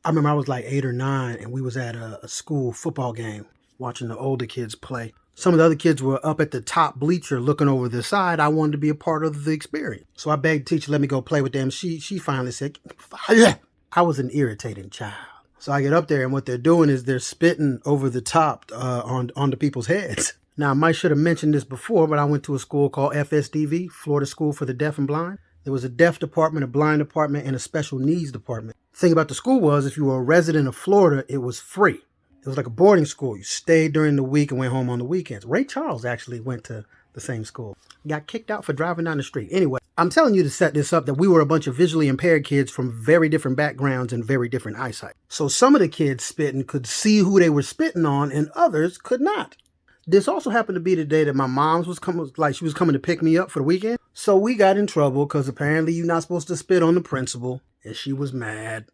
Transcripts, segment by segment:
I remember I was like 8 or 9 and we was at a school football game watching the older kids play. Some of the other kids were up at the top bleacher looking over the side. I wanted to be a part of the experience. So I begged the teacher to let me go play with them. She finally said, "Fire." I was an irritating child. So I get up there and what they're doing is they're spitting over the top onto people's heads. Now, I might should have mentioned this before, but I went to a school called FSDV, Florida School for the Deaf and Blind. There was a deaf department, a blind department, and a special needs department. The thing about the school was if you were a resident of Florida, it was free. It was like a boarding school. You stayed during the week and went home on the weekends. Ray Charles actually went to the same school. Got kicked out for driving down the street. Anyway, I'm telling you to set this up that we were a bunch of visually impaired kids from very different backgrounds and very different eyesight. So some of the kids spitting could see who they were spitting on and others could not. This also happened to be the day that my mom was coming, like she was coming to pick me up for the weekend. So we got in trouble because apparently you're not supposed to spit on the principal. And she was mad.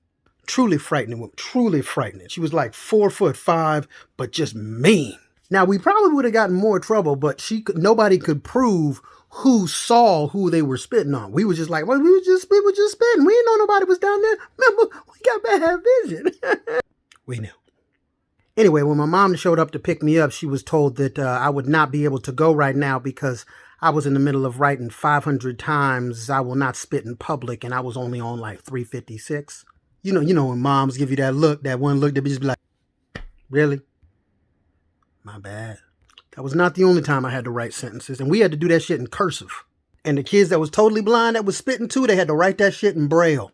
Truly frightening woman, truly frightening. She was like 4'5", but just mean. Now we probably would have gotten more trouble, but nobody could prove who saw who they were spitting on. We were just like, well, we were just spitting. We didn't know nobody was down there. Remember, we got bad vision. We knew. Anyway, when my mom showed up to pick me up, she was told that I would not be able to go right now because I was in the middle of writing 500 times I will not spit in public, and I was only on like 356. You know when moms give you that look, that one look that just be like, really? My bad. That was not the only time I had to write sentences, and we had to do that shit in cursive. And the kids that was totally blind that was spitting too, they had to write that shit in Braille.